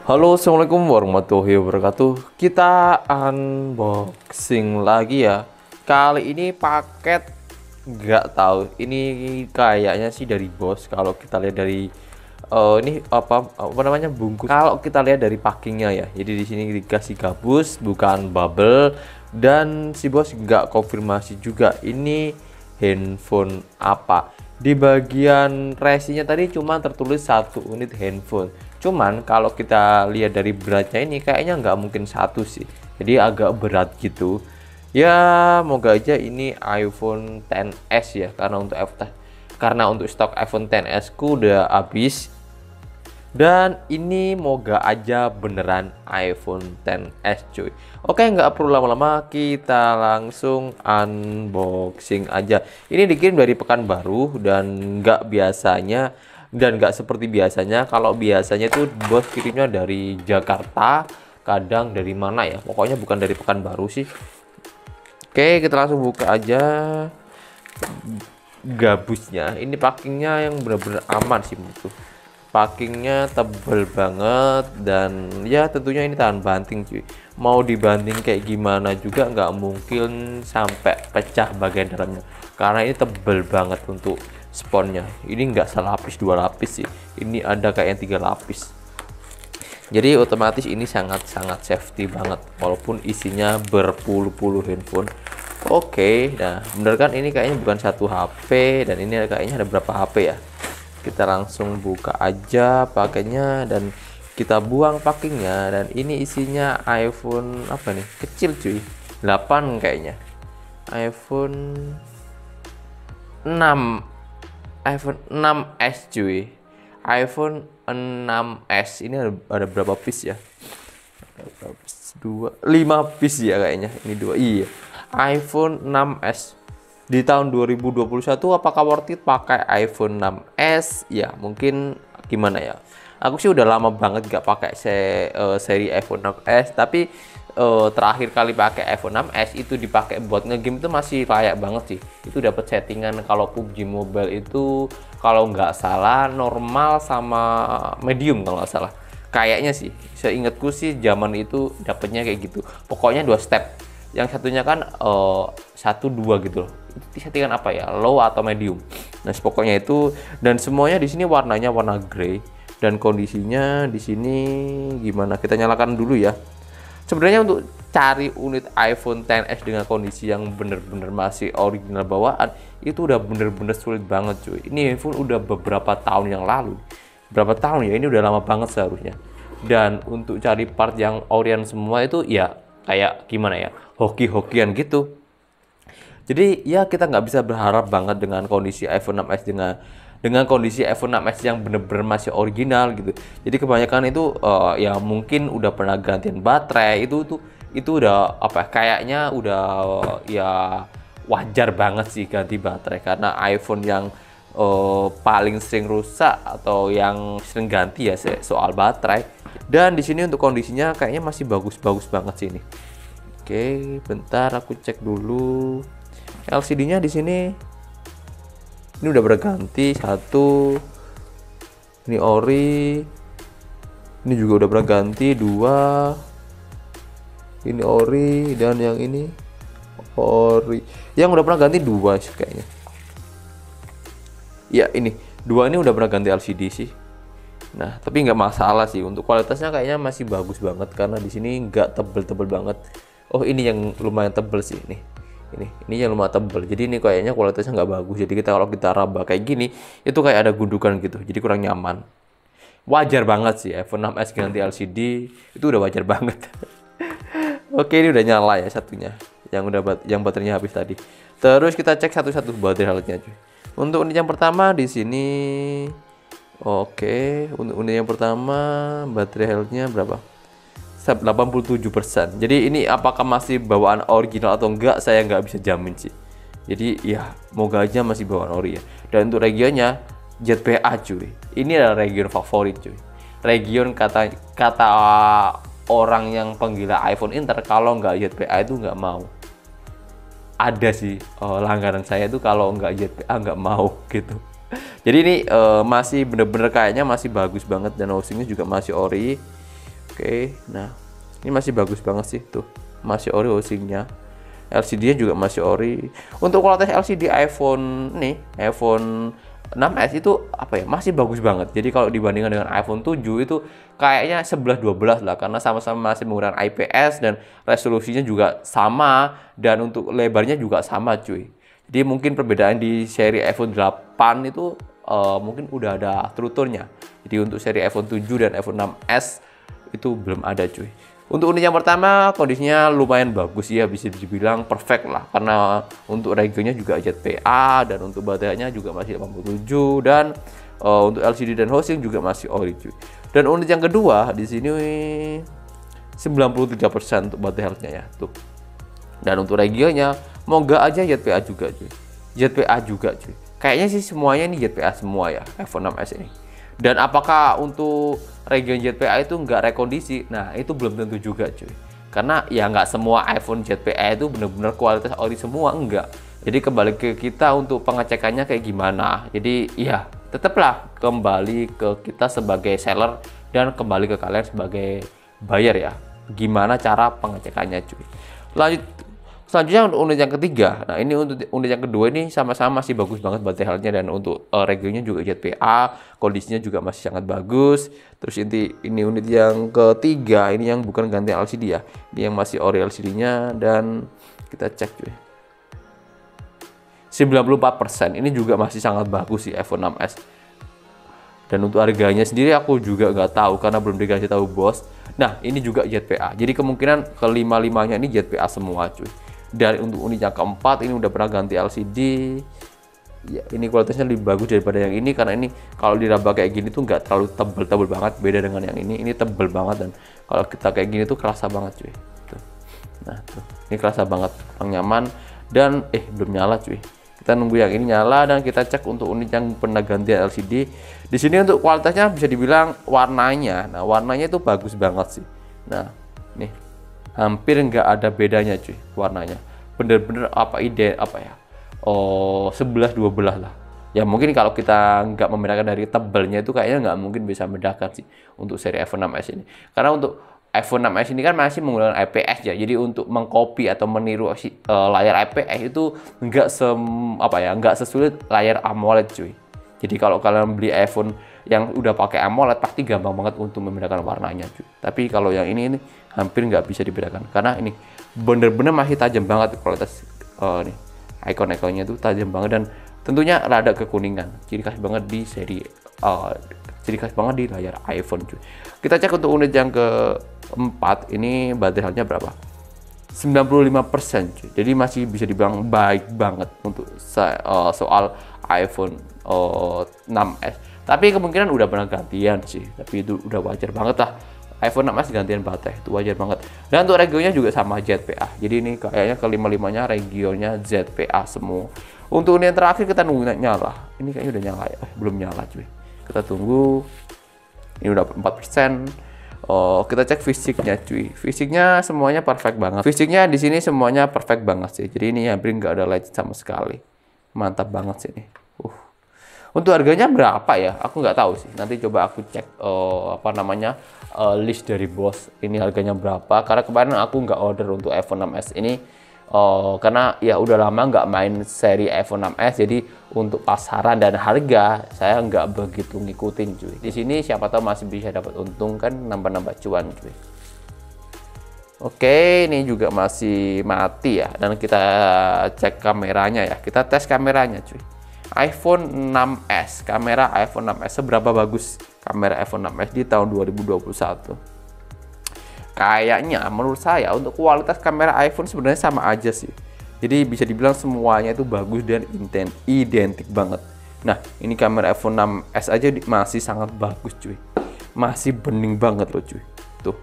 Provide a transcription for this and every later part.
Halo, assalamualaikum warahmatullahi wabarakatuh. Kita unboxing lagi ya. Kali ini paket nggak tahu. Ini kayaknya sih dari Bose. Kalau kita lihat dari ini apa namanya bungkus. Kalau kita lihat dari packingnya ya. Jadi di sini dikasih gabus, bukan bubble. Dan si Bose nggak konfirmasi juga. Ini handphone apa? Di bagian resinya tadi cuma tertulis 1 unit handphone. Cuman kalau kita lihat dari beratnya ini kayaknya nggak mungkin satu sih. Jadi agak berat gitu. Ya, moga aja ini iPhone XS ya, karena untuk stok iPhone XS ku udah habis. Dan ini moga aja beneran iPhone XS cuy. Oke, nggak perlu lama-lama, kita langsung unboxing aja. Ini dikirim dari Pekanbaru dan nggak seperti biasanya. Kalau biasanya tuh bos kirimnya dari Jakarta, kadang dari mana ya, pokoknya bukan dari Pekanbaru sih. Oke, kita langsung buka aja gabusnya. Ini packingnya yang benar-benar aman sih menurutku. Packingnya tebel banget dan ya tentunya ini tahan banting cuy. Mau dibanting kayak gimana juga nggak mungkin sampai pecah bagian dalamnya karena ini tebel banget untuk sponnya. Ini nggak selapis, 2 lapis sih, ini ada kayak yang 3 lapis. Jadi otomatis ini sangat-sangat safety banget walaupun isinya berpuluh-puluh handphone. Oke, nah bener kan ini kayaknya bukan satu HP dan ini kayaknya ada berapa HP ya. Kita langsung buka aja pakainya dan kita buang packingnya. Dan ini isinya iPhone apa nih, kecil cuy, 8 kayaknya, iPhone 6 iPhone 6s cuy, iPhone 6s. Ini ada berapa piece ya, 5 piece ya kayaknya, ini 2. Iya, iPhone 6s di tahun 2021. Apakah worth it pakai iPhone 6s? Ya mungkin, gimana ya, aku sih udah lama banget gak pakai seri iPhone 6s, tapi terakhir kali pakai iPhone 6s itu dipakai buat ngegame itu masih layak banget sih. Itu dapat settingan kalau PUBG Mobile itu kalau nggak salah normal sama medium, kalau nggak salah kayaknya sih, seingatku sih zaman itu dapatnya kayak gitu. Pokoknya 2 step, yang satunya kan 1 2 gitu loh. Itu settingan apa ya, low atau medium. Nah pokoknya itu, dan semuanya di sini warnanya warna grey. Dan kondisinya di sini gimana, kita nyalakan dulu ya. Sebenarnya untuk cari unit iPhone XS dengan kondisi yang bener-bener masih original bawaan itu udah bener-bener sulit banget cuy. Ini handphone udah beberapa tahun yang lalu. Berapa tahun ya, ini udah lama banget seharusnya. Dan untuk cari part yang orient semua itu ya kayak gimana ya, hoki-hokian gitu. Jadi ya kita nggak bisa berharap banget dengan kondisi iPhone 6s dengan kondisi iPhone 6s yang bener-bener masih original gitu. Jadi kebanyakan itu ya mungkin udah pernah gantian baterai, itu udah apa, kayaknya udah ya wajar banget sih ganti baterai, karena iPhone yang paling sering rusak atau yang sering ganti ya soal baterai. Dan di sini untuk kondisinya kayaknya masih bagus-bagus banget sih ini. Oke, bentar aku cek dulu. LCD-nya di sini ini udah berganti 1. Ini ori. Ini juga udah berganti 2. Ini ori dan yang ini ori. Yang udah pernah ganti 2 sih kayaknya. Ya ini 2 ini udah pernah ganti LCD sih. Nah tapi nggak masalah sih, untuk kualitasnya kayaknya masih bagus banget karena di sini nggak tebel-tebel banget. Oh ini yang lumayan tebel sih nih. Ini yang lumayan tebel, jadi ini kayaknya kualitasnya nggak bagus. Jadi kalau kita raba kayak gini itu kayak ada gundukan gitu, jadi kurang nyaman. Wajar banget sih iPhone 6s ganti LCD, itu udah wajar banget. Oke, ini udah nyala ya satunya, yang baterainya habis tadi. Terus kita cek satu-satu baterai health-nya cuy. Untuk unit yang pertama di sini, oke, untuk unit yang pertama baterai health-nya berapa? 87%. Jadi ini apakah masih bawaan original atau enggak, saya nggak bisa jamin sih. Jadi ya moga aja masih bawaan ori ya. Dan untuk regionnya JPA cuy, ini adalah region favorit cuy. Region kata orang yang penggila iPhone Inter, kalau nggak JPA itu nggak mau. Ada sih langganan saya itu kalau nggak JPA nggak mau gitu. Jadi ini masih bener-bener kayaknya masih bagus banget, dan housingnya juga masih ori. Oke, nah ini masih bagus banget sih tuh, masih ori housingnya. LCD-nya juga masih ori. Untuk kualitas LCD iPhone nih, iPhone 6s itu apa ya, masih bagus banget. Jadi kalau dibandingkan dengan iPhone 7 itu kayaknya 11-12 lah, karena sama-sama masih menggunakan IPS dan resolusinya juga sama, dan untuk lebarnya juga sama cuy. Jadi mungkin perbedaan di seri iPhone 8 itu mungkin udah ada strukturnya. Jadi untuk seri iPhone 7 dan iPhone 6s itu belum ada cuy. Untuk unit yang pertama kondisinya lumayan bagus ya, bisa dibilang perfect lah, karena untuk regelnya juga ZPA dan untuk baterainya juga masih 87, dan untuk LCD dan housing juga masih ori cuy. Dan unit yang kedua di sini 93% untuk baterai health-nya ya tuh. Dan untuk regelnya mau nggak aja ZPA juga cuy. ZPA juga cuy. Kayaknya sih semuanya ini ZPA semua ya iPhone 6s ini. Dan apakah untuk region ZPA itu nggak rekondisi? Nah, itu belum tentu juga cuy. Karena ya nggak semua iPhone ZPA itu benar-benar kualitas ori semua, enggak. Jadi kembali ke kita untuk pengecekannya kayak gimana. Jadi ya tetaplah kembali ke kita sebagai seller dan kembali ke kalian sebagai buyer ya. Gimana cara pengecekannya cuy. Selanjutnya untuk unit yang ketiga. Nah, ini untuk unit yang kedua ini sama-sama masih bagus banget baterai health-nya, dan untuk regelnya juga ZPA, kondisinya juga masih sangat bagus. Terus ini unit yang ketiga, ini yang bukan ganti LCD ya. Ini yang masih ori LCD-nya, dan kita cek cuy. 94%. Ini juga masih sangat bagus sih iPhone 6s. Dan untuk harganya sendiri aku juga nggak tahu karena belum dikasih tahu bos. Nah, ini juga ZPA. Jadi kemungkinan kelima-limanya ini ZPA semua cuy. Dan untuk unit yang keempat ini udah pernah ganti LCD. Ya, ini kualitasnya lebih bagus daripada yang ini, karena ini kalau diraba kayak gini tuh nggak terlalu tebel-tebel banget, beda dengan yang ini tebel banget, dan kalau kita kayak gini tuh kerasa banget cuy. Tuh. Nah, tuh. Ini kerasa banget, nyaman, dan belum nyala cuy. Kita nunggu yang ini nyala dan kita cek untuk unit yang pernah ganti LCD. Di sini untuk kualitasnya bisa dibilang warnanya. Nah, warnanya itu bagus banget sih. Nah, nih hampir nggak ada bedanya cuy warnanya. Bener-bener ya? 11-12 lah. Ya mungkin kalau kita nggak membedakan dari tebelnya itu kayaknya nggak mungkin bisa membedakan sih untuk seri iPhone 6s ini. Karena untuk iPhone 6s ini kan masih menggunakan IPS ya. Jadi untuk mengcopy atau meniru layar IPS itu nggak sesulit layar AMOLED cuy. Jadi kalau kalian beli iPhone yang udah pakai AMOLED pasti gampang banget untuk membedakan warnanya cuy. Tapi kalau yang ini hampir nggak bisa dibedakan karena ini bener-bener masih tajam banget kualitas nih icon-iconnya itu tajam banget, dan tentunya rada kekuningan. Ciri khas banget di layar iPhone cuy. Kita cek untuk unit yang keempat ini baterai health-nya berapa? 95% cuy. Jadi masih bisa dibilang baik banget untuk soal iPhone 6s. Tapi kemungkinan udah pernah gantian sih. Tapi itu udah wajar banget lah. iPhone 6s gantian baterai itu wajar banget. Dan untuk regionya juga sama ZPA. Jadi ini kayaknya kelima-limanya regionya ZPA semua. Untuk unit yang terakhir kita nunggu nyala. Ini kayaknya udah nyala ya. Belum nyala cuy. Kita tunggu. Ini udah 4%. Kita cek fisiknya cuy. Fisiknya semuanya perfect banget. Fisiknya di sini semuanya perfect banget sih. Jadi ini hampir nggak ada lecet sama sekali. Mantap banget sih ini. Untuk harganya berapa ya? Aku nggak tahu sih. Nanti coba aku cek list dari bos. Ini harganya berapa? Karena kemarin aku nggak order untuk iPhone 6s ini. Karena ya udah lama nggak main seri iPhone 6s, jadi untuk pasaran dan harga saya nggak begitu ngikutin cuy. Di sini siapa tahu masih bisa dapat untung kan, nambah-nambah cuan cuy. Oke, ini juga masih mati ya, dan kita cek kameranya ya, kita tes kameranya cuy. iPhone 6s, kamera iPhone 6s seberapa bagus kamera iPhone 6s di tahun 2021? Kayaknya menurut saya untuk kualitas kamera iPhone sebenarnya sama aja sih. Jadi bisa dibilang semuanya itu bagus dan identik banget. Nah, ini kamera iPhone 6s aja masih sangat bagus cuy. Masih bening banget loh cuy. Tuh.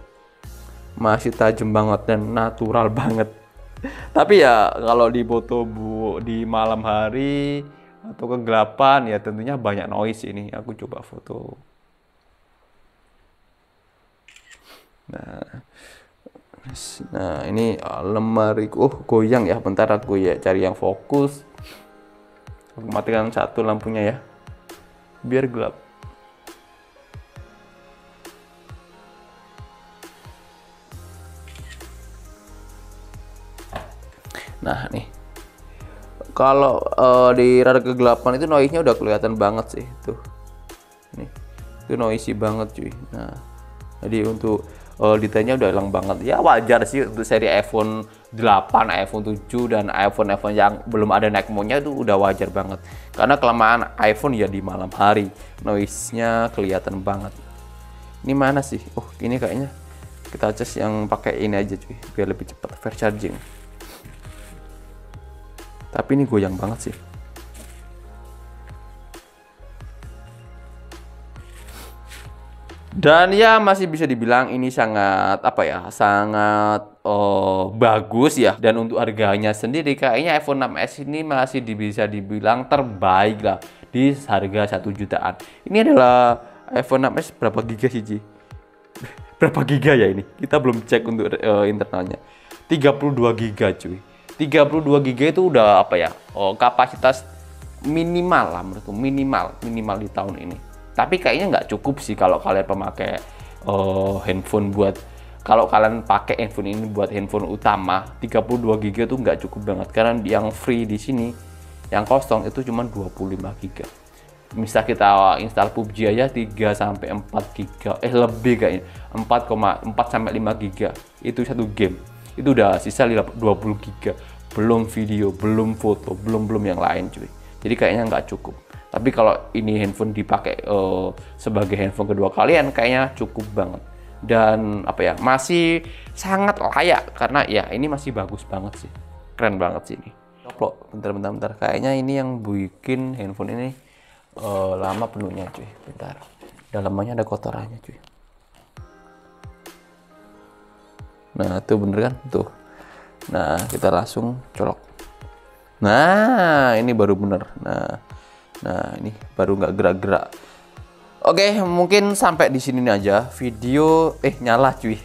Masih tajam banget dan natural banget. Tapi ya kalau di foto di malam hari atau kegelapan ya tentunya banyak noise ini. Aku coba foto. Nah ini lemari, goyang ya. Bentar aku ya cari yang fokus. Aku matikan satu lampunya ya, biar gelap. Nah nih, kalau di radar kegelapan itu noise-nya udah kelihatan banget sih tuh. Nih, itu noisy banget cuy. Nah, jadi untuk detailnya udah hilang banget. Ya wajar sih untuk seri iPhone 8, iPhone 7 dan iPhone yang belum ada Night Mode-nya itu udah wajar banget. Karena kelemahan iPhone ya di malam hari, noise-nya kelihatan banget. Ini mana sih? Oh, ini kayaknya kita cas yang pakai ini aja cuy, biar lebih cepat fast charging. Tapi ini goyang banget sih. Dan ya masih bisa dibilang ini sangat apa ya, sangat bagus ya. Dan untuk harganya sendiri kayaknya iPhone 6s ini masih bisa dibilang terbaik lah di harga 1 jutaan. Ini adalah iPhone 6s berapa giga sih Ji? Berapa giga ya ini? Kita belum cek untuk internalnya. 32 giga cuy. 32 giga itu udah apa ya? Kapasitas minimal lah menurutku, minimal di tahun ini. Tapi kayaknya nggak cukup sih kalau kalian pemakai handphone buat, kalau kalian pakai handphone ini buat handphone utama, 32 GB itu nggak cukup banget karena yang free di sini yang kosong itu cuma 25 GB. Misal kita install PUBG aja 3 sampai 4 GB, lebih kayaknya 4,4 sampai 5 GB itu satu game. Itu udah sisa 20 GB, belum video, belum foto, belum yang lain cuy. Jadi kayaknya nggak cukup. Tapi kalau ini handphone dipakai sebagai handphone kedua kalian, kayaknya cukup banget. Dan apa ya, masih sangat layak karena ya ini masih bagus banget sih, keren banget sih ini. Bentar. Kayaknya ini yang bikin handphone ini lama penuhnya cuy. Bentar, dalamnya ada kotorannya cuy. Nah tuh bener kan tuh. Nah kita langsung colok. Nah ini baru bener. Nah ini baru nggak gerak-gerak. Oke, mungkin sampai di sini aja video. Nyala cuy.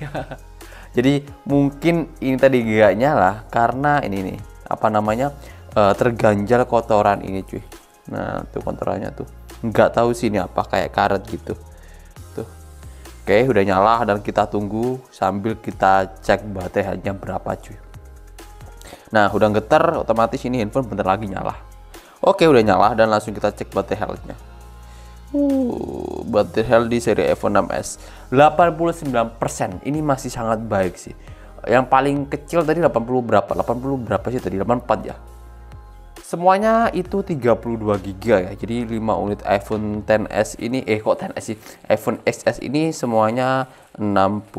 Jadi mungkin ini tadi nggak nyala karena ini nih apa namanya, terganjal kotoran ini cuy. Nah tuh kotorannya tuh, nggak tahu sih ini apa, kayak karet gitu tuh. Oke, udah nyala dan kita tunggu sambil kita cek baterainya berapa cuy. Nah udah getar, otomatis ini handphone bentar lagi nyala. Oke, udah nyala dan langsung kita cek baterai health-nya. Baterai health di seri iPhone 6s 89%. Ini masih sangat baik sih. Yang paling kecil tadi 80 berapa? 80 berapa sih tadi? 84 ya. Semuanya itu 32 GB ya. Jadi 5 unit iPhone XS ini kok XS sih? iPhone XS ini semuanya 64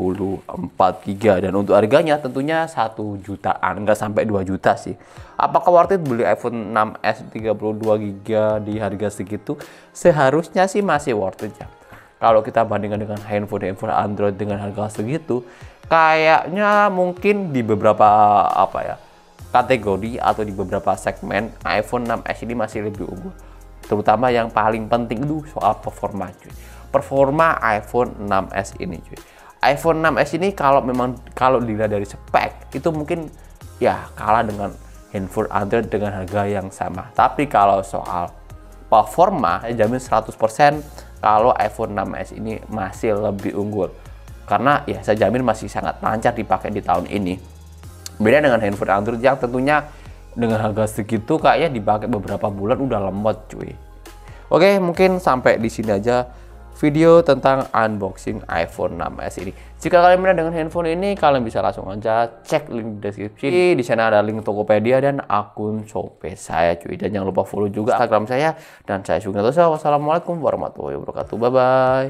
GB dan untuk harganya tentunya 1 jutaan, nggak sampai 2 juta sih. Apakah worth it beli iPhone 6s 32 GB di harga segitu? Seharusnya sih masih worth it ya. Kalau kita bandingkan dengan handphone Android dengan harga segitu, kayaknya mungkin di beberapa apa ya, kategori atau di beberapa segmen iPhone 6s ini masih lebih unggul. Terutama yang paling penting itu soal performa cuy. Performa iPhone 6s ini cuy. iPhone 6s ini kalau dilihat dari spek itu mungkin ya kalah dengan handphone Android dengan harga yang sama. Tapi kalau soal performa jamin 100% kalau iPhone 6s ini masih lebih unggul. Karena ya saya jamin masih sangat lancar dipakai di tahun ini. Beda dengan handphone Android yang tentunya dengan harga segitu kayaknya dipakai beberapa bulan udah lemot cuy. Oke, mungkin sampai di sini aja video tentang unboxing iPhone 6s ini. Jika kalian minat dengan handphone ini, kalian bisa langsung aja cek link di deskripsi. Di sana ada link Tokopedia dan akun Shopee saya cuy. Dan jangan lupa follow juga Instagram saya dan saya Sugeng. Wassalamualaikum warahmatullahi wabarakatuh. Bye bye.